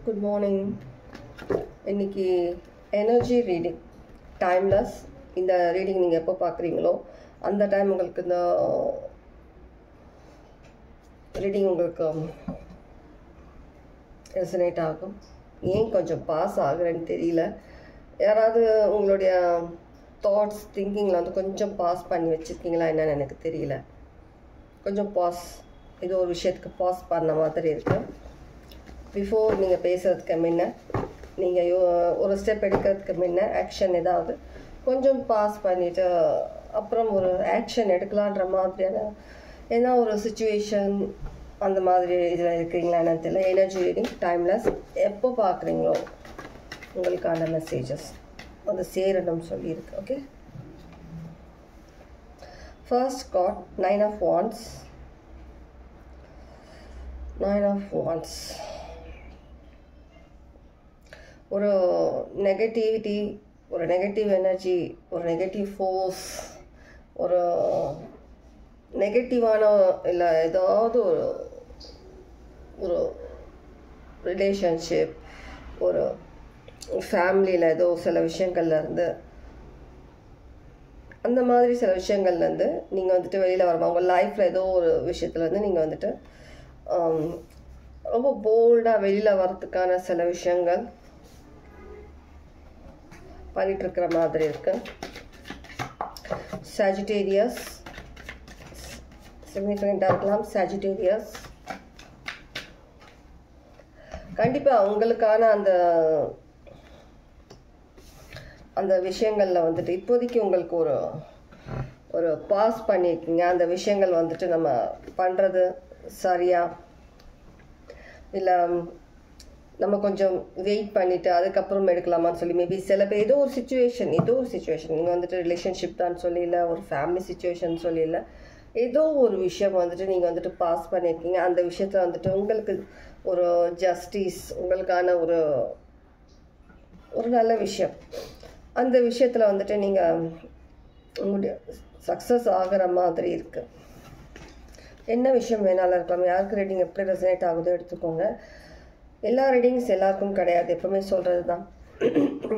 Good morning. இன்றைக்கி energy reading timeless. இந்த reading நீங்கள் எப்போ பார்க்குறீங்களோ அந்த டைம் உங்களுக்கு இந்த ரீடிங் உங்களுக்கு ரெசனேட் ஆகும். ஏன் கொஞ்சம் பாஸ் ஆகுறேன்னு தெரியல. யாராவது உங்களுடைய தாட்ஸ் திங்கிங்கில் வந்து கொஞ்சம் பாஸ் பண்ணி வச்சுருக்கீங்களா என்னன்னு எனக்கு தெரியல. கொஞ்சம் பாஸ், இது ஒரு விஷயத்துக்கு பாஸ் பண்ண மாதிரி இருக்குது. பிஃபோர் நீங்கள் பேசுகிறதுக்கு முன்ன, நீங்கள் ஒரு ஸ்டெப் எடுக்கிறதுக்கு முன்ன ஆக்ஷன் ஏதாவது கொஞ்சம் பாஸ் பண்ணிவிட்டு அப்புறம் ஒரு ஆக்ஷன் எடுக்கலான்ற மாதிரியான ஏன்னா ஒரு சுச்சுவேஷன் அந்த மாதிரி இதில் இருக்கிறீங்களா என்னன்னு தெரியல. Energy reading timeless. எப்போ பார்க்குறீங்களோ உங்களுக்கான மெசேஜஸ் அது சேரணும் சொல்லியிருக்கு. Okay, first card nine of wands. ஒரு நெகட்டிவிட்டி, ஒரு நெகட்டிவ் எனர்ஜி, ஒரு நெகட்டிவ் ஃபோர்ஸ், ஒரு நெகட்டிவான இல்லை ஏதாவது ஒரு ரிலேஷன்ஷிப், ஒரு ஃபேமிலியில் ஏதோ சில விஷயங்கள்லேருந்து அந்த மாதிரி சில விஷயங்கள்லேருந்து நீங்கள் வந்துட்டு வெளியில் வரமா, உங்கள் லைஃப்பில் ஏதோ ஒரு விஷயத்துலேருந்து நீங்கள் வந்துட்டு ரொம்ப போல்டாக வெளியில் வரத்துக்கான சில விஷயங்கள் பண்ணிகிட்ருக்கிற மாதிரி இருக்கு. சாஜிட்டேரியஸ் சிக்னிஃபிகண்ட்டாக இருக்கலாம். சாஜிட்டேரியஸ் கண்டிப்பாக உங்களுக்கான அந்த விஷயங்களில் வந்துட்டு இப்போதைக்கு உங்களுக்கு ஒரு பாஸ் பண்ணியிருக்கீங்க. அந்த விஷயங்கள் வந்துட்டு நம்ம பண்ணுறது சரியா இல்லை நம்ம கொஞ்சம் வெயிட் பண்ணிவிட்டு அதுக்கப்புறம் எடுக்கலாமான்னு சொல்லி மேபி சில பேர் ஏதோ ஒரு சுச்சுவேஷன் நீங்கள் வந்துட்டு ரிலேஷன்ஷிப் தான் சொல்லி இல்லை, ஒரு ஃபேமிலி சுச்சுவேஷன் சொல்லி இல்லை, ஏதோ ஒரு விஷயம் வந்துட்டு நீங்கள் வந்துட்டு பாஸ் பண்ணியிருக்கீங்க. அந்த விஷயத்தில் வந்துட்டு உங்களுக்கு ஒரு ஜஸ்டிஸ், உங்களுக்கான ஒரு நல்ல விஷயம், அந்த விஷயத்தில் வந்துட்டு நீங்கள் உங்களுடைய சக்ஸஸ் ஆகிற மாதிரி இருக்குது. என்ன விஷயம் வேணாலும் இருக்கலாம். யாருக்கு ரீடிங் எப்படி ரெசனேட் ஆகுதோ எடுத்துக்கோங்க. எல்லா ரீடிங்ஸ் எல்லாருக்கும் கிடையாது, எப்பவுமே சொல்கிறது தான்.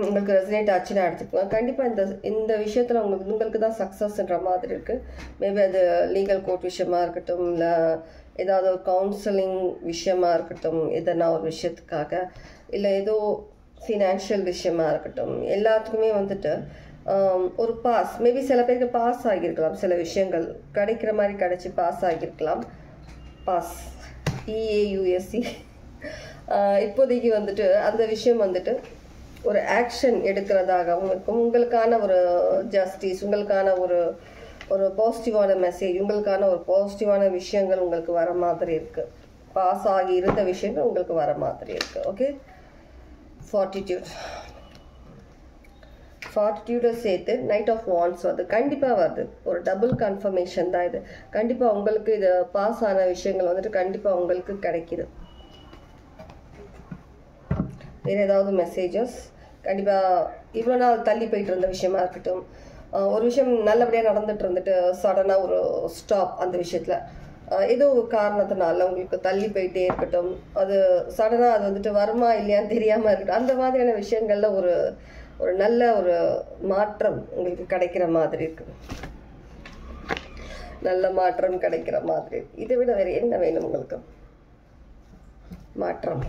உங்களுக்கு ரெசனேட் ஆச்சுன்னா எடுத்துக்கோங்க. கண்டிப்பாக இந்த விஷயத்தில் உங்களுக்கு தான் சக்ஸஸ்ன்ற மாதிரி இருக்குது. மேபி அது லீகல் கோர்ட் விஷயமா இருக்கட்டும், இல்லை ஏதாவது ஒரு கவுன்சிலிங் விஷயமா இருக்கட்டும், எதனா ஒரு விஷயத்துக்காக, இல்லை ஏதோ ஃபினான்ஷியல் விஷயமா இருக்கட்டும், எல்லாத்துக்குமே வந்துட்டு ஒரு பாஸ். மேபி சில பேருக்கு பாஸ் ஆகியிருக்கலாம், சில விஷயங்கள் கிடைக்கிற மாதிரி கிடைச்சி பாஸ் ஆகியிருக்கலாம். Pass EAUSE. இப்போதைக்கு வந்துட்டு அந்த விஷயம் வந்துட்டு ஒரு ஆக்ஷன் எடுக்கிறதாகவும் இருக்கும். உங்களுக்கான ஒரு ஜஸ்டிஸ், உங்களுக்கான ஒரு பாசிட்டிவான மெசேஜ், உங்களுக்கான ஒரு பாசிட்டிவான விஷயங்கள் உங்களுக்கு வர மாதிரி இருக்குது. பாஸ் ஆகி இருந்த விஷயங்கள் உங்களுக்கு வர மாதிரி இருக்குது. ஓகே, ஃபார்ட்டிடியூடை சேர்த்து நைட் ஆஃப் வாண்ட்ஸ் வருது. கண்டிப்பாக வருது, ஒரு டபுள் கன்ஃபர்மேஷன் தான் இது. கண்டிப்பாக உங்களுக்கு இது பாஸ் ஆன விஷயங்கள் வந்துட்டு கண்டிப்பாக உங்களுக்கு கிடைக்கிது. வேறு ஏதாவது மெசேஜஸ் கண்டிப்பாக இவ்வளோ நாள் தள்ளி போயிட்டு இருந்த விஷயமா இருக்கட்டும், ஒரு விஷயம் நல்லபடியாக நடந்துட்டு இருந்துட்டு சடனாக ஒரு ஸ்டாப், அந்த விஷயத்தில் ஏதோ ஒரு காரணத்தினால உங்களுக்கு தள்ளி போயிட்டே இருக்கட்டும், அது சடனாக அது வந்துட்டு வருமா இல்லையான்னு தெரியாமல் இருக்கட்டும், அந்த மாதிரியான விஷயங்களில் ஒரு நல்ல ஒரு மாற்றம் உங்களுக்கு கிடைக்கிற மாதிரி இருக்கு. நல்ல மாற்றம் கிடைக்கிற மாதிரி. இதை விட வேறு என்ன வேணும் உங்களுக்கு? மாற்றம்.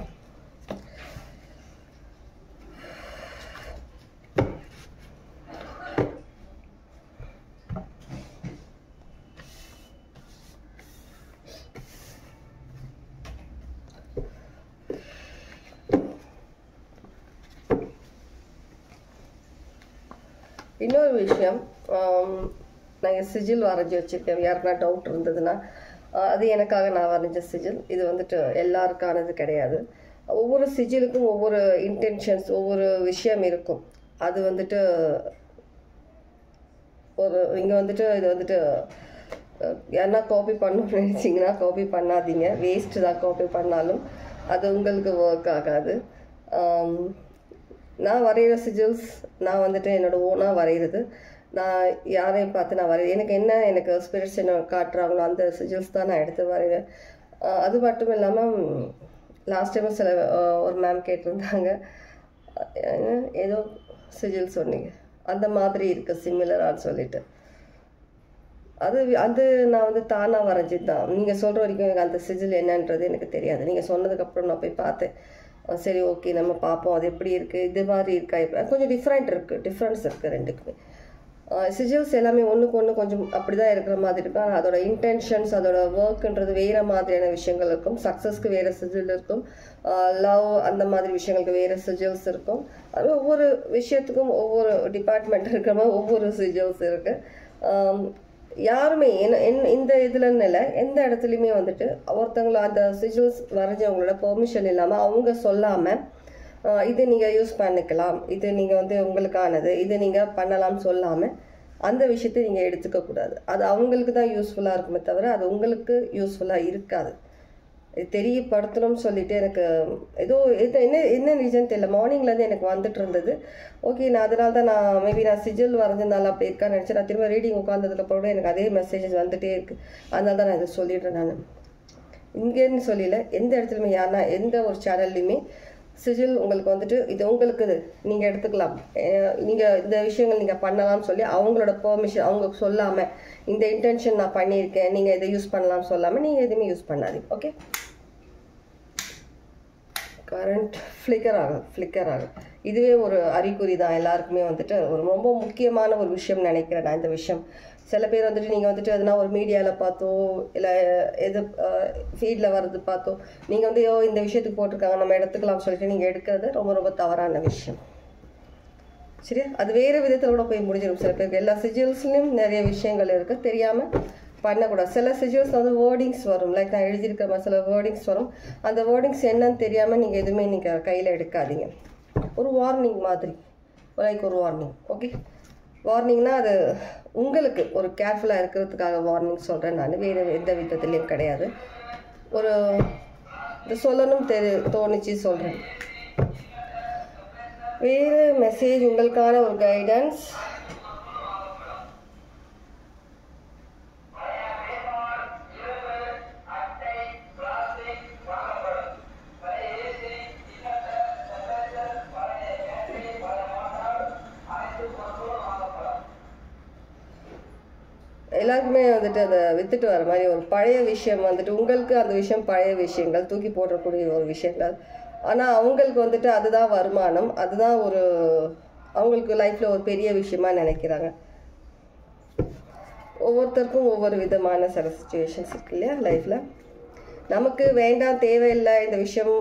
இன்னொரு விஷயம், நாங்கள் சிஜில் வரைஞ்சி வச்சுருக்கேன். யாருக்குனா டவுட் இருந்ததுன்னா, அது எனக்காக நான் வரைஞ்ச சிஜில். இது வந்துட்டு எல்லாருக்கானது கிடையாது. ஒவ்வொரு சிஜிலுக்கும் ஒவ்வொரு இன்டென்ஷன்ஸ், ஒவ்வொரு விஷயம் இருக்கும். அது வந்துட்டு இங்கே வந்துட்டு இது வந்துட்டு யாருன்னா காப்பி பண்ணணும்னு நினச்சிங்கன்னா காப்பி பண்ணாதீங்க. வேஸ்ட்டு தான் காப்பி பண்ணாலும், அது உங்களுக்கு ஒர்க் ஆகாது. நான் வரைகிற சிஜில்ஸ் நான் வந்துட்டு என்னோடய ஓனாக வரைகிறது. நான் யாரையும் பார்த்து நான் எனக்கு ஸ்பிரிட்ஸ் என்ன காட்டுறாங்களோ அந்த சிஜில்ஸ் தான் நான் எடுத்து வரைவேன். அது மட்டும் இல்லாமல் லாஸ்ட் டைமும் சில ஒரு மேம் கேட்டிருந்தாங்க, ஏதோ சிஜில் சொன்னீங்க, அந்த மாதிரி இருக்குது சிமிலரான்னு சொல்லிட்டு. அது நான் வந்து தானாக வரைஞ்சது தான். நீங்கள் சொல்கிற வரைக்கும் எனக்கு அந்த சிஜில் என்னன்றது எனக்கு தெரியாது. நீங்கள் சொன்னதுக்கப்புறம் நான் போய் பார்த்தேன். சரி, ஓகே, நம்ம பார்ப்போம் அது எப்படி இருக்குது, இது மாதிரி இருக்கா, எப்படி கொஞ்சம் டிஃப்ரென்ஸ் இருக்குது ரெண்டுக்குமே. சிஜில்ஸ் எல்லாமே ஒன்றுக்கு ஒன்று கொஞ்சம் அப்படி தான் இருக்கிற மாதிரி இருக்கும். ஆனால் அதோட இன்டென்ஷன்ஸ், அதோட ஒர்க்குன்றது வேறு மாதிரியான விஷயங்கள் இருக்கும். சக்ஸஸ்க்கு வேறு சிஜில் இருக்கும், லவ் அந்த மாதிரி விஷயங்களுக்கு வேறு சிஜில்ஸ் இருக்கும். அது ஒவ்வொரு விஷயத்துக்கும் ஒவ்வொரு டிபார்ட்மெண்ட் இருக்கிற மாதிரி ஒவ்வொரு சிஜில்ஸ் இருக்குது. யாருமே இந்த இதுலன்னு இல்லை, எந்த இடத்துலையுமே வந்துட்டு ஒருத்தவங்கள அந்த சிஜில்ஸ் வரைஞ்சவங்களோட பெர்மிஷன் இல்லாமல், அவங்க சொல்லாமல் இது நீங்கள் யூஸ் பண்ணிக்கலாம், இது நீங்கள் வந்து உங்களுக்கானது, இது நீங்கள் பண்ணலாம்னு சொல்லாமல் அந்த விஷயத்தை நீங்கள் எடுத்துக்கக்கூடாது. அது அவங்களுக்கு தான் யூஸ்ஃபுல்லாக இருக்குமே தவிர அது உங்களுக்கு யூஸ்ஃபுல்லாக இருக்காது. இது தெரியப்படுத்தணும்னு சொல்லிட்டு எனக்கு ஏதோ என்ன ரீசன் தெரியல, மார்னிங்லேருந்து எனக்கு வந்துட்டு இருந்தது. ஓகே, நான் அதனால தான் மேபி நான் சிஜில் வரைஞ்சதுனால அப்படி இருக்கான்னு நினச்சேன். நான் திரும்ப ரீடிங் உட்காந்ததுக்கப்புறம் கூட எனக்கு அதே மெசேஜஸ் வந்துகிட்டே இருக்குது. அதனால தான் நான் இதை சொல்லிடுறேன். நான் இங்கேன்னு சொல்லல, எந்த இடத்துலையுமே யாருன்னா எந்த ஒரு சேனல்லையுமே சிஜில் உங்களுக்கு வந்துட்டு இது உங்களுக்கு நீங்கள் எடுத்துக்கலாம், நீங்கள் இந்த விஷயங்கள் நீங்கள் பண்ணலாம்னு சொல்லி அவங்களோட பெர்மிஷன் அவங்க சொல்லாமல், இந்த இன்டென்ஷன் நான் பண்ணியிருக்கேன், நீங்கள் இதை யூஸ் பண்ணலாம்னு சொல்லாமல் நீங்கள் எதுவுமே யூஸ் பண்ணாதீங்க. ஓகே, கரண்ட் ஃப்ளிக்கர் ஆகும். இதுவே ஒரு அறிகுறி தான் எல்லாருக்குமே வந்துட்டு ஒரு ரொம்ப முக்கியமான ஒரு விஷயம் நினைக்கிறேன் நான். இந்த விஷயம் சில பேர் வந்துட்டு நீங்கள் வந்துட்டு எதுனா ஒரு மீடியாவில் பார்த்தோ இல்லை எது ஃபீல்டில் வர்றது பார்த்தோ நீங்கள் வந்து இந்த விஷயத்துக்கு போட்டிருக்காங்க நம்ம எடுத்துக்கலாம் சொல்லிட்டு நீங்கள் எடுக்கிறது ரொம்ப ரொம்ப தவறான விஷயம். சரியா? அது வேறு விதத்தில் கூட போய் முடிஞ்சிடும். சில பேருக்கு எல்லா சிஜில்ஸ்லையும் நிறைய விஷயங்கள் இருக்குது, தெரியாமல் பண்ணக்கூடாது. சில சிஜில்ஸ் வந்து வேர்டிங்ஸ் வரும், லைக் நான் எழுதியிருக்கிற மாதிரி சில வேர்டிங்ஸ் வரும். அந்த வேர்டிங்ஸ் என்னன்னு தெரியாமல் நீங்கள் எதுவுமே நீங்கள் கையில் எடுக்காதீங்க. ஒரு வார்னிங் மாதிரி, லைக் ஒரு வார்னிங். ஓகே, வார்னிங்னா அது உங்களுக்கு ஒரு கேர்ஃபுல்லாக இருக்கிறதுக்காக வார்னிங் சொல்கிறேன் நான், வேறு எந்த விதத்துலேயும் கிடையாது. ஒரு இது சொல்லணும் தோணுச்சு சொல்கிறேன். வேறு மெசேஜ் உங்களுக்கான ஒரு கைடன்ஸ். எல்லாருக்குமே வந்துட்டு அதை வித்துட்டு வர மாதிரி ஒரு பழைய விஷயம் வந்துட்டு உங்களுக்கு அந்த விஷயம் பழைய விஷயங்கள் தூக்கி போடக்கூடிய ஒரு விஷயங்கள். ஆனால் அவங்களுக்கு வந்துட்டு அதுதான் வருமானம், அதுதான் ஒரு அவங்களுக்கு லைஃப்பில் ஒரு பெரிய விஷயமா நினைக்கிறாங்க. ஒவ்வொருத்தருக்கும் ஒவ்வொரு விதமான சில சுச்சுவேஷன்ஸ் இருக்கு இல்லையா லைஃப்பில். நமக்கு வேண்டாம் தேவையில்லை இந்த விஷயம்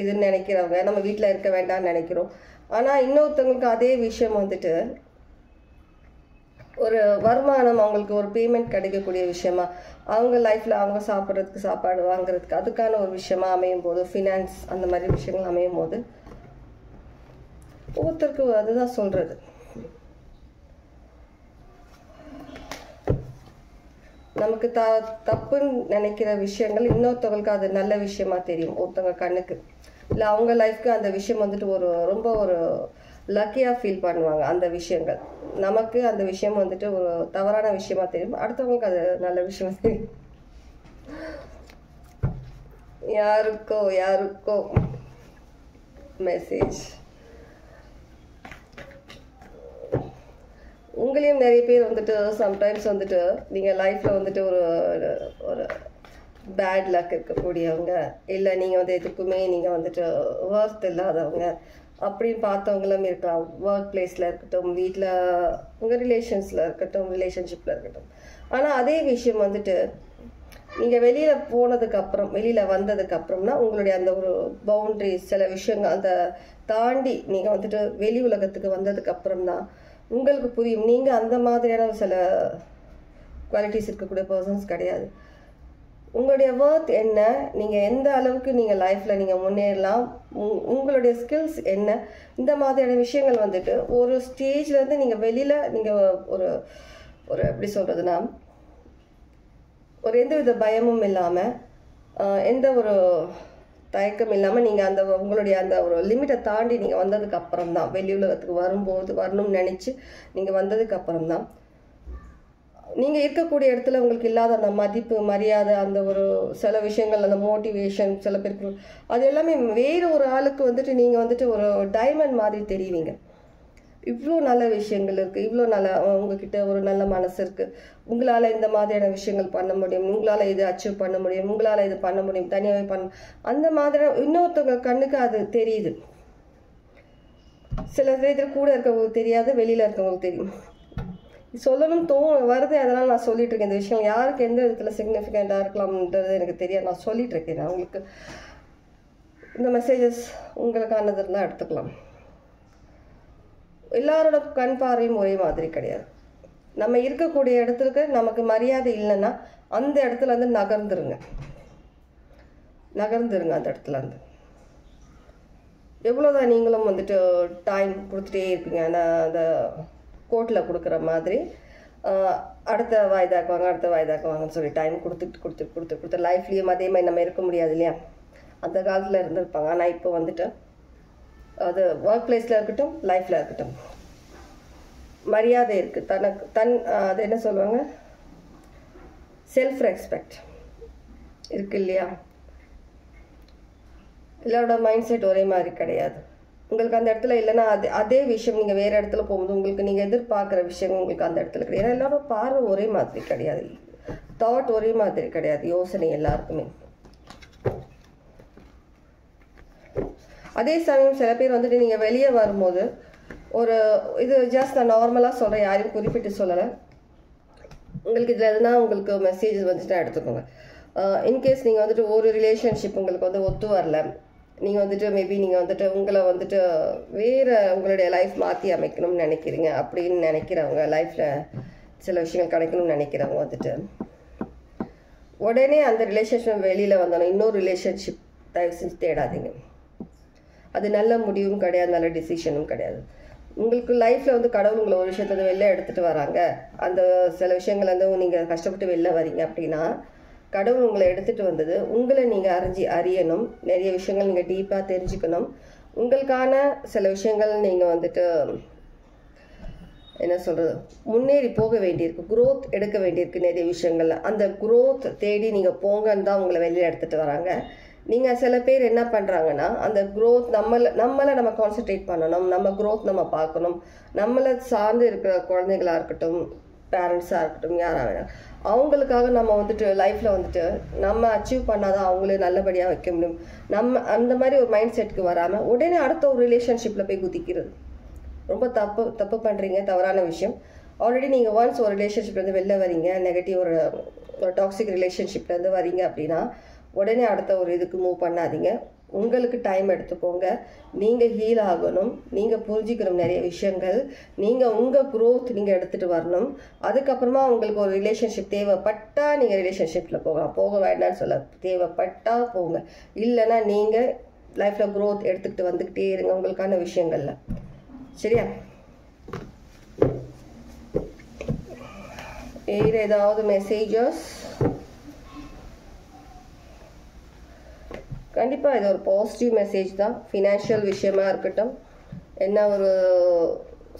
இதுன்னு நினைக்கிறவங்க நம்ம வீட்டில் இருக்க வேண்டாம்னு நினைக்கிறோம். ஆனால் இன்னொருத்தவங்களுக்கு அதே விஷயம் வந்துட்டு ஒரு வருமானம், அவங்களுக்கு ஒரு பேமெண்ட் கிடைக்கக்கூடிய விஷயமா, அவங்க லைஃப்பில் அவங்க சாப்பிட்றதுக்கு சாப்பாடு வாங்குறதுக்கு அதுக்கான ஒரு விஷயமா அமையும் போது, ஃபினான்ஸ் அந்த மாதிரி விஷயங்கள் அமையும் போது ஒவ்வொருத்தருக்கு அதுதான் சொல்கிறது. நமக்கு தப்புன்னு நினைக்கிற விஷயங்கள் இன்னொருத்தவங்களுக்கு அது நல்ல விஷயமா தெரியும் ஒருத்தவங்க கண்ணுக்கு. இல்லை அவங்க லைஃப்க்கு அந்த விஷயம் வந்துட்டு ஒரு ரொம்ப ஒரு லக்கியாக ஃபீல் பண்ணுவாங்க. அந்த விஷயங்கள் நமக்கு அந்த விஷயம் வந்துட்டு ஒரு தவறான விஷயமா தெரியும், அடுத்தவங்களுக்கு அது நல்ல விஷயமா தெரியும். யாருக்கோ மெசேஜ். உங்களையும் நிறைய பேர் வந்துட்டு சம்டைம்ஸ் வந்துட்டு நீங்கள் லைஃப்பில் வந்துட்டு ஒரு பேட் லக் இருக்கக்கூடியவங்க, இல்லை நீங்கள் வந்து எதுக்குமே நீங்கள் வந்துட்டு ஒர்த் இல்லாதவங்க அப்படின்னு பார்த்தவங்களும் இருக்கலாம். ஒர்க் பிளேஸில் இருக்கட்டும், வீட்டில் உங்கள் ரிலேஷன்ஸில் இருக்கட்டும், ரிலேஷன்ஷிப்பில் இருக்கட்டும். ஆனால் அதே விஷயம் வந்துட்டு நீங்கள் வெளியில் போனதுக்கப்புறம், வெளியில் வந்ததுக்கப்புறம்னா உங்களுடைய அந்த ஒரு பவுண்ட்ரிஸ் சில விஷயங்கள் அந்த தாண்டி நீங்கள் வந்துட்டு வெளி உலகத்துக்கு வந்ததுக்கப்புறம் தான் உங்களுக்கு புரியும் நீங்கள் அந்த மாதிரியான சில குவாலிட்டிஸ் இருக்கக்கூடிய பர்சன்ஸ் கிடையாது. உங்களுடைய ஒர்த் என்ன, நீங்கள் எந்த அளவுக்கு நீங்கள் லைஃப்பில் நீங்கள் முன்னேறலாம், உங்களுடைய ஸ்கில்ஸ் என்ன, இந்த மாதிரியான விஷயங்கள் வந்துட்டு ஒரு ஸ்டேஜ்லேருந்து நீங்கள் வெளியில் நீங்கள் ஒரு எப்படி சொல்கிறதுனா ஒரு எந்தவித பயமும் இல்லாமல், எந்த ஒரு தயக்கம் இல்லாமல் நீங்கள் அந்த உங்களுடைய அந்த ஒரு லிமிட்டை தாண்டி நீங்கள் வந்ததுக்கு அப்புறம் தான், வெளி உலகத்துக்கு வரணும்னு நினச்சி நீங்கள் வந்ததுக்கு அப்புறம் தான் நீங்கள் இருக்கக்கூடிய இடத்துல உங்களுக்கு இல்லாத அந்த மதிப்பு மரியாதை அந்த ஒரு சில விஷயங்கள் அந்த மோட்டிவேஷன் சில பேருக்கு அது எல்லாமே வேறு ஒரு ஆளுக்கு வந்துட்டு நீங்கள் வந்துட்டு ஒரு டைமண்ட் மாதிரி தெரியுவீங்க. இவ்வளோ நல்ல விஷயங்கள் இருக்குது, இவ்வளோ நல்ல உங்ககிட்ட ஒரு நல்ல மனசு இருக்குது, உங்களால் இந்த மாதிரியான விஷயங்கள் பண்ண முடியும், உங்களால் இது அச்சீவ் பண்ண முடியும், உங்களால் இது பண்ண முடியும், தனியாகவே பண்ண அந்த மாதிரி இன்னொருத்தவங்க கண்ணுக்கு அது தெரியுது. சில பேர் கூட இருக்கவங்களுக்கு தெரியாது, வெளியில் இருக்கவங்களுக்கு தெரியும். சொல்லணும் வருது, அதனால் நான் சொல்லிட்டு இருக்கேன். இந்த விஷயம் யாருக்கு எந்த விதத்தில் சிக்னிஃபிகண்ட்டாக இருக்கலாம்ன்றது எனக்கு தெரியாது, நான் சொல்லிட்டு இருக்கேன். நான் உங்களுக்கு இந்த மெசேஜஸ் உங்களுக்கானது இருந்தால் எடுத்துக்கலாம். எல்லாரோட கண் பார்வையும் ஒரே மாதிரி கிடையாது. நம்ம இருக்கக்கூடிய இடத்துக்கு நமக்கு மரியாதை இல்லைன்னா அந்த இடத்துல இருந்து நகர்ந்துருங்க அந்த இடத்துல இருந்து. எவ்வளோதான் நீங்களும் வந்துட்டு டைம் கொடுத்துட்டே இருப்பீங்க, ஆனால் அந்த கோர்ட்டில் கொடுக்குற மாதிரி அடுத்த வாய்தாக்குவாங்கன்னு சொல்லி டைம் கொடுத்து லைஃப்லேயும் அதே மாதிரி நம்ம இருக்க முடியாது இல்லையா? அந்த காலத்தில் இருந்திருப்பாங்க. ஆனால் இப்போ வந்துட்டு அது ஒர்க் பிளேஸில் இருக்கட்டும், லைஃப்பில் இருக்கட்டும், மரியாதை இருக்குது. அது என்ன சொல்லுவாங்க, செல்ஃப் ரெஸ்பெக்ட் இருக்குது இல்லையா? எல்லாரோட மைண்ட் செட் ஒரே மாதிரி கிடையாது. உங்களுக்கு அந்த இடத்துல இல்லைன்னா அதே விஷயம் நீங்கள் வேறு இடத்துல போகும்போது உங்களுக்கு நீங்கள் எதிர்பார்க்குற விஷயம் உங்களுக்கு அந்த இடத்துல கிடையாது. ஏன்னா எல்லாரோட பார்வை ஒரே மாதிரி கிடையாது, தாட் ஒரே மாதிரி கிடையாது, யோசனை எல்லாருக்குமே. அதே சமயம் சில பேர் வந்துட்டு நீங்கள் வெளியே வரும்போது ஒரு இது ஜஸ்ட் நான் நார்மலாக சொல்கிறேன், யாரையும் குறிப்பிட்டு சொல்லலை. உங்களுக்கு இதில் எதுனா உங்களுக்கு மெசேஜஸ் வந்துட்டு எடுத்துக்கோங்க. இன்கேஸ் நீங்கள் வந்துட்டு ஒரு ரிலேஷன்ஷிப் உங்களுக்கு வந்து ஒத்து வரல, நீங்கள் வந்துட்டு மேபி நீங்கள் வந்துட்டு உங்களை வந்துட்டு வேறு உங்களுடைய லைஃப் மாற்றி அமைக்கணும்னு நினைக்கிறீங்க அப்படின்னு நினைக்கிறவங்க, லைஃப்பில் சில விஷயங்கள் கிடைக்கணும்னு நினைக்கிறவங்க வந்துட்டு உடனே அந்த ரிலேஷன்ஷிப் வெளியில் வந்தாலும் இன்னொரு ரிலேஷன்ஷிப் தயவு செஞ்சு தேடாதீங்க. அது நல்ல முடிவும் கிடையாது, நல்ல டிசிஷனும் கிடையாது. உங்களுக்கு லைஃப்பில் வந்து கடவுள் உங்களை ஒரு விஷயத்தை வெளில எடுத்துகிட்டு வராங்க, அந்த சில விஷயங்கள் வந்து நீங்கள் கஷ்டப்பட்டு வெளில வரீங்க அப்படின்னா கடவுள் உங்களை எடுத்துகிட்டு வந்தது உங்களை நீங்கள் அறியணும், நிறைய விஷயங்கள் நீங்கள் டீப்பாக தெரிஞ்சுக்கணும், உங்களுக்கான சில விஷயங்கள் நீங்கள் வந்துட்டு என்ன சொல்கிறது முன்னேறி போக வேண்டியிருக்கு, குரோத் எடுக்க வேண்டியிருக்கு நிறைய விஷயங்கள்ல. அந்த குரோத் தேடி நீங்கள் போங்கன்னு தான் உங்களை வெளியில் எடுத்துகிட்டு வராங்க. நீங்கள் சில பேர் என்ன பண்ணுறாங்கன்னா அந்த க்ரோத் நம்மளை நம்ம கான்சன்ட்ரேட் பண்ணணும், நம்ம க்ரோத் நம்ம பார்க்கணும், நம்மளை சார்ந்து இருக்கிற குழந்தைகளாக இருக்கட்டும், பேரண்ட்ஸாக இருக்கட்டும், யாராக வேணாம், அவங்களுக்காக நம்ம வந்துட்டு லைஃப்பில் வந்துட்டு நம்ம அச்சீவ் பண்ணாதான் அவங்களே நல்லபடியாக வைக்க முடியும். நம்ம அந்த மாதிரி ஒரு மைண்ட் செட்டுக்கு வராமல் உடனே அடுத்த ஒரு ரிலேஷன்ஷிப்பில் போய் குதிக்கிறது ரொம்ப தப்பு பண்ணுறீங்க, தவறான விஷயம். ஆல்ரெடி நீங்கள் ஒன்ஸ் ஒரு ரிலேஷன்ஷிப்லேருந்து வெளில வரீங்க, நெகட்டிவ் ஒரு டாக்ஸிக் ரிலேஷன்ஷிப்லேருந்து வரீங்க அப்படின்னா உடனே அடுத்த ஒரு இதுக்கு மூவ் பண்ணாதீங்க. உங்களுக்கு டைம் எடுத்துக்கோங்க, நீங்கள் ஹீல் ஆகணும், நீங்கள் புரிஞ்சிக்கணும் நிறைய விஷயங்கள், நீங்கள் உங்கள் க்ரோத் நீங்கள் எடுத்துகிட்டு வரணும். அதுக்கப்புறமா உங்களுக்கு ஒரு ரிலேஷன்ஷிப் தேவைப்பட்டால் நீங்கள் ரிலேஷன்ஷிப்பில் போகலாம், போக வேண்டாம்னு சொல்ல, தேவைப்பட்டால் போங்க. இல்லைன்னா நீங்கள் லைஃப்பில் க்ரோத் எடுத்துக்கிட்டு வந்துக்கிட்டே இருங்க உங்களுக்கான விஷயங்களில். சரியா? வேறு ஏதாவது மெசேஜஸ்? கண்டிப்பாக இது ஒரு பாசிட்டிவ் மெசேஜ் தான். ஃபினான்ஷியல் விஷயமா இருக்கட்டும், என்ன ஒரு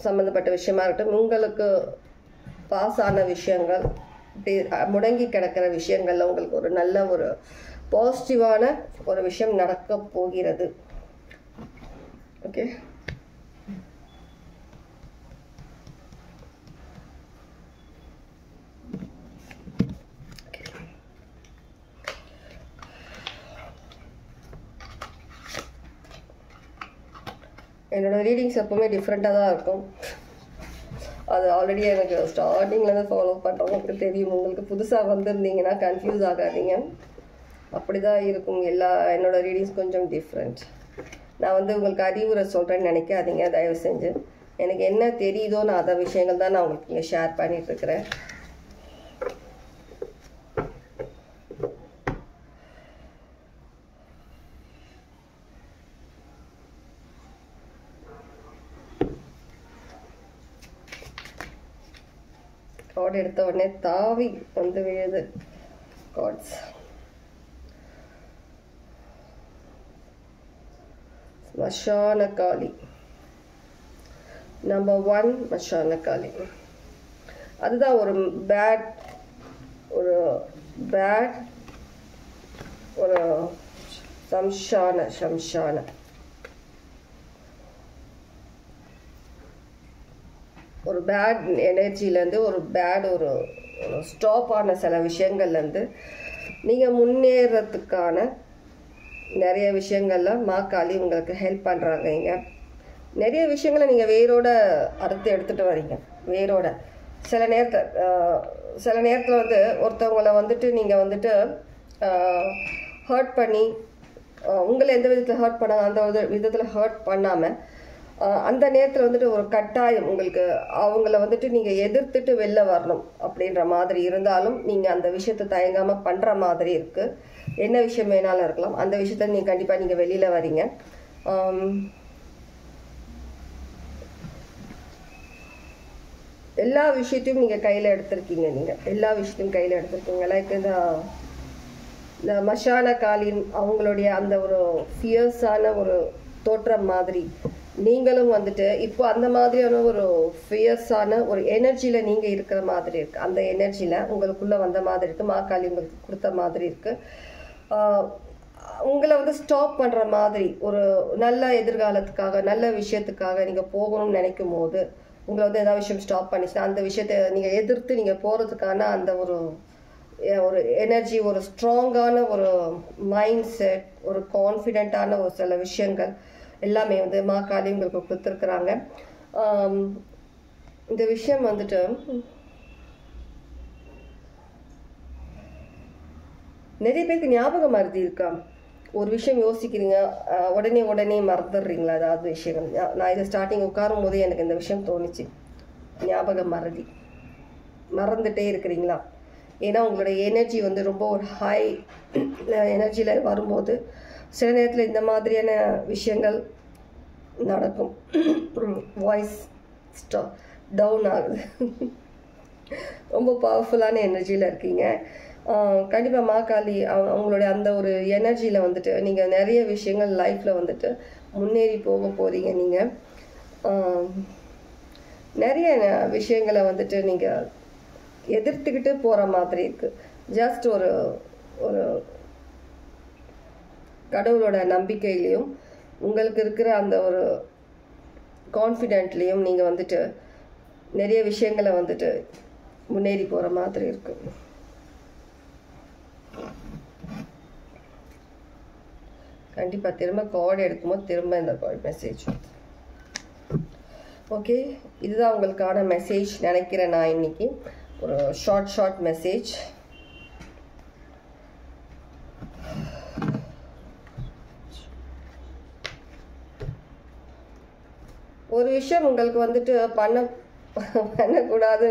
சம்மந்தப்பட்ட விஷயமா இருக்கட்டும், உங்களுக்கு பாஸ் ஆன விஷயங்கள், முடங்கி கிடக்கிற விஷயங்கள்ல உங்களுக்கு ஒரு நல்ல ஒரு பாசிட்டிவான ஒரு விஷயம் நடக்க போகிறது. ஓகே, என்னோடய ரீடிங்ஸ் எப்போவுமே டிஃப்ரெண்ட்டாக தான் இருக்கும். அது ஆல்ரெடி எனக்கு ஸ்டார்டிங்லேருந்து ஃபாலோ பண்ணுறவங்களுக்கு தெரியும். உங்களுக்கு புதுசாக வந்திருந்தீங்கன்னா கன்ஃபியூஸ் ஆகாதீங்க, அப்படி தான் இருக்கும். என்னோடய ரீடிங்ஸ் கொஞ்சம் டிஃப்ரெண்ட். நான் வந்து உங்களுக்கு அறிவுரை சொல்கிறேன்னு நினைக்காதீங்க தயவு செஞ்சு. எனக்கு என்ன தெரியுதோ நான் அதை விஷயங்கள் தான் நான் உங்களுக்கு இங்கே ஷேர் பண்ணிகிட்ருக்கிறேன். கார்டு எடுத்த உடனே தாவி வந்து விழுது கார்ட்ஸ். ஸ்மசான காளி நம்பர் 1 ஸ்மசான காளி. அதுதான் ஒரு பேட் ஒரு பேட் ஒரு சம்ஷான ஒரு பேட் எனர்ஜிலேருந்து ஒரு பேட் ஒரு ஸ்டாப் ஆன சில விஷயங்கள்லேருந்து நீங்கள் முன்னேறத்துக்கான நிறைய விஷயங்கள்ல மாக்காளி உங்களுக்கு ஹெல்ப் பண்ணுறாங்க. இங்கே நிறைய விஷயங்களை நீங்கள் வேரோட அறுத்து எடுத்துகிட்டு வரீங்க. வேரோட சில நேரத்தில் வந்து ஒருத்தவங்களை வந்துட்டு நீங்கள் வந்துட்டு ஹர்ட் பண்ணி உங்களை எந்த விதத்தில் ஹர்ட் பண்ணாங்க அந்த விதத்தில் ஹர்ட் பண்ணாமல் அந்த நேரத்தில் வந்துட்டு ஒரு கட்டாயம் உங்களுக்கு அவங்கள வந்துட்டு நீங்கள் எதிர்த்துட்டு வெளில வரணும் அப்படின்ற மாதிரி இருந்தாலும் நீங்கள் அந்த விஷயத்தை தயங்காமல் பண்ணுற மாதிரி இருக்குது. என்ன விஷயம் வேணாலும் இருக்கலாம், அந்த விஷயத்த நீங்கள் கண்டிப்பாக நீங்கள் வெளியில் வரீங்க. எல்லா விஷயத்தையும் நீங்கள் கையில் எடுத்திருக்கீங்க. நீங்கள் எல்லா விஷயத்தையும் கையில் எடுத்திருக்கீங்க. லைக் இந்த மஷான காலின் அவங்களுடைய அந்த ஒரு ஃபியர்ஸான ஒரு தோற்றம் மாதிரி நீங்களும் வந்துட்டு இப்போ அந்த மாதிரியான ஒரு ஃபியர்ஸான ஒரு எனர்ஜியில் நீங்கள் இருக்கிற மாதிரி இருக்குது. அந்த எனர்ஜியில் உங்களுக்குள்ளே வந்த மாதிரி இருக்குது. மாக்காளி உங்களுக்கு கொடுத்த மாதிரி இருக்குது. உங்களை வந்து ஸ்டாப் பண்ணுற மாதிரி ஒரு நல்ல எதிர்காலத்துக்காக நல்ல விஷயத்துக்காக நீங்கள் போகணும்னு நினைக்கும் போது உங்களை வந்து ஏதாவது விஷயம் ஸ்டாப் பண்ணிச்சுன்னா அந்த விஷயத்தை நீங்கள் எதிர்த்து நீங்கள் போகிறதுக்கான அந்த ஒரு எனர்ஜி, ஒரு ஸ்ட்ராங்கான ஒரு மைண்ட் செட், ஒரு கான்ஃபிடென்ட்டான ஒரு சில விஷயங்கள் எல்லாமே வந்து மாக்காளி உங்களுக்கு கொடுத்துருக்குறாங்க. இந்த விஷயம் வந்துட்டு நிறைய பேருக்கு ஞாபகம் மறதி இருக்கா? ஒரு விஷயம் யோசிக்கிறீங்க, உடனே மறந்துடுறீங்களா? அதாவது விஷயங்கள் நான் இதை ஸ்டார்டிங் உட்காரும் போதே எனக்கு இந்த விஷயம் தோணுச்சு. ஞாபகம் மறதி, மறந்துட்டே இருக்கிறீங்களா? ஏன்னா உங்களுடைய எனர்ஜி வந்து ரொம்ப ஒரு ஹை எனர்ஜியில் வரும்போது சில நேரத்தில் இந்த மாதிரியான விஷயங்கள் நடக்கும். வாய்ஸ் டவுன் ஆகுது. ரொம்ப பவர்ஃபுல்லான எனர்ஜியில் இருக்கீங்க. கண்டிப்பாக மாக்காளி அவங்களுடைய அந்த ஒரு எனர்ஜியில் வந்துட்டு நீங்கள் நிறைய விஷயங்கள் லைஃப்பில் வந்துட்டு முன்னேறி போக போகிறீங்க. நீங்கள் நிறைய விஷயங்களை வந்துட்டு நீங்கள் எதிர்த்துக்கிட்டு போகிற மாதிரி இருக்குது. ஜஸ்ட் ஒரு கடவுளோட நம்பிக்கையிலையும் உங்களுக்கு இருக்கிற அந்த ஒரு கான்ஃபிடென்ட்லேயும் நீங்கள் வந்துட்டு நிறைய விஷயங்களை வந்துட்டு முன்னேறி போகிற மாதிரி இருக்கு. கண்டிப்பாக திரும்ப கார்டு எடுக்கும்போது திரும்ப இந்த கார்டு மெசேஜ். ஓகே, இதுதான் உங்களுக்கான மெசேஜ் நினைக்கிறேன் நான் இன்னைக்கு. ஒரு ஷார்ட் மெசேஜ். ஒரு விஷயம் உங்களுக்கு வந்துட்டு பண்ணக்கூடாது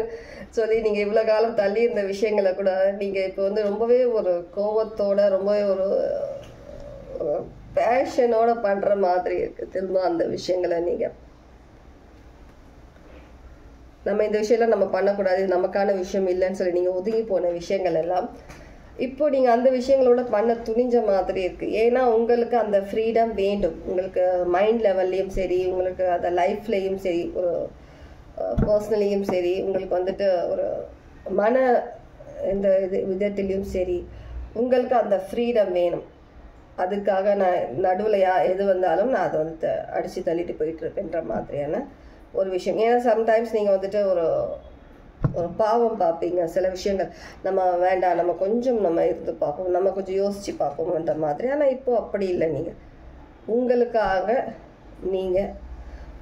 சொல்லி நீங்கள் இவ்வளோ காலம் தள்ளி இருந்த விஷயங்களை கூட நீங்கள் இப்போ வந்து ரொம்பவே ஒரு கோபத்தோட ரொம்பவே ஒரு பேஷனோட பண்ணுற மாதிரி இருக்குது. திரும்ப அந்த விஷயங்களை நீங்கள் நம்ம இந்த விஷயம்லாம் நம்ம பண்ணக்கூடாது, இது நமக்கான விஷயம் இல்லைன்னு சொல்லி நீங்கள் ஒதுங்கி போன விஷயங்கள் எல்லாம் இப்போ நீங்கள் அந்த விஷயங்களோட பண்ண துணிஞ்ச மாதிரி இருக்குது. ஏன்னா உங்களுக்கு அந்த ஃப்ரீடம் வேண்டும். உங்களுக்கு மைண்ட் லெவல்லையும் சரி, உங்களுக்கு அந்த லைஃப்லேயும் சரி, ஒரு பர்சனலியும் சரி, உங்களுக்கு வந்துட்டு ஒரு மன இந்த விதத்துலேயும் சரி உங்களுக்கு அந்த ஃப்ரீடம் வேணும். அதுக்காக நான் நடுவில் எது வந்தாலும் நான் அதை வந்து அடித்து தள்ளிட்டு போயிட்டு இருப்பேன்ற மாதிரியான ஒரு விஷயம். ஏன்னா சம்டைம்ஸ் நீங்கள் வந்துட்டு ஒரு பாவம் பார்ப்பீங்க. சில விஷயங்கள் நம்ம வேண்டாம், நம்ம கொஞ்சம் நம்ம இருந்து பார்ப்போம், நம்ம கொஞ்சம் யோசித்து பார்ப்போம்ன்ற மாதிரி. ஆனால் இப்போ அப்படி இல்லை. நீங்கள் உங்களுக்காக நீங்கள்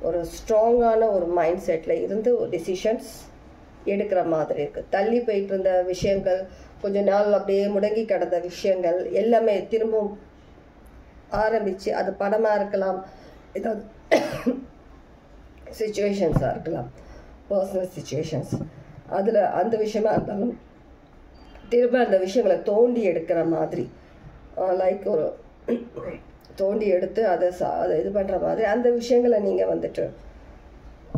ஒரு ஸ்ட்ராங்கான ஒரு மைண்ட் செட்டில் இருந்து ஒரு டிசிஷன்ஸ் எடுக்கிற மாதிரி இருக்குது. தள்ளி போயிட்டு இருந்த விஷயங்கள், கொஞ்ச நாள் அப்படியே முடங்கி கிடந்த விஷயங்கள் எல்லாமே திரும்பவும் ஆரம்பித்து, அது பணமாக இருக்கலாம், ஏதாவது சிச்சுவேஷன்ஸாக இருக்கலாம், பர்சனல் சிச்சுவேஷன்ஸ், அதில் அந்த விஷயமா இருந்தாலும் திரும்ப அந்த விஷயங்களை தோண்டி எடுக்கிற மாதிரி, லைக் ஒரு தோண்டி எடுத்து அதை இது பண்ணுற மாதிரி அந்த விஷயங்களை நீங்கள் வந்துட்டு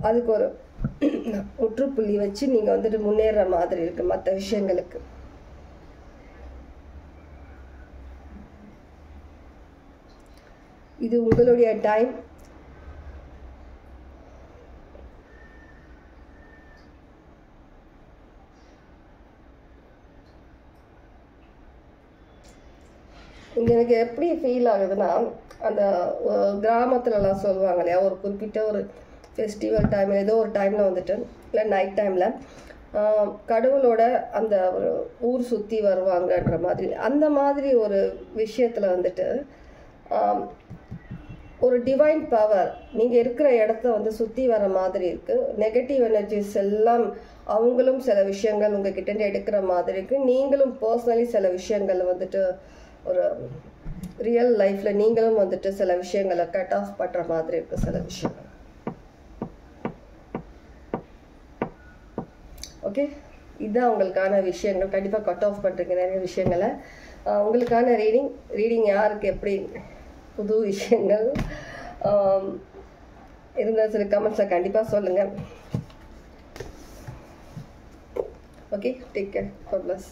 அதுக்கு ஒரு முற்றுப்புள்ளி வச்சு நீங்கள் வந்துட்டு முன்னேற மாதிரி இருக்குது மற்ற விஷயங்களுக்கு. இது உங்களுடைய டைம். இங்கே எனக்கு எப்படி ஃபீல் ஆகுதுன்னா, அந்த கிராமத்துலலாம் சொல்லுவாங்க இல்லையா, ஒரு குறிப்பிட்ட ஒரு ஃபெஸ்டிவல் டைமில் ஏதோ ஒரு டைமில் வந்துட்டு, இல்லை நைட் டைமில் கடவுளோட அந்த ஒரு ஊர் சுற்றி வருவாங்கன்ற மாதிரி, அந்த மாதிரி ஒரு விஷயத்தில் வந்துட்டு ஒரு டிவைன் பவர் நீங்கள் இருக்கிற இடத்த வந்து சுற்றி வர மாதிரி இருக்குது. நெகட்டிவ் எனர்ஜிஸ் எல்லாம் அவங்களும் சில விஷயங்கள் உங்ககிட்ட எடுக்கிற மாதிரி இருக்குது. நீங்களும் பர்சனலி சில விஷயங்கள் வந்துட்டு ஒரு ரியல் லைஃப்பில் நீங்களும் வந்துட்டு சில விஷயங்களை கட் ஆஃப் பண்ணுற மாதிரி இருக்குது. சில விஷயங்கள் ஓகே, இதுதான் உங்களுக்கான விஷயங்கள். கண்டிப்பாக கட் ஆஃப் பண்ணுறீங்க நிறைய விஷயங்களை. உங்களுக்கான ரீடிங் யாருக்கு எப்படி புது விஷயங்கள் இருந்தால் சில கமெண்ட்ஸில் கண்டிப்பாக சொல்லுங்கள். Okay, take care. God bless.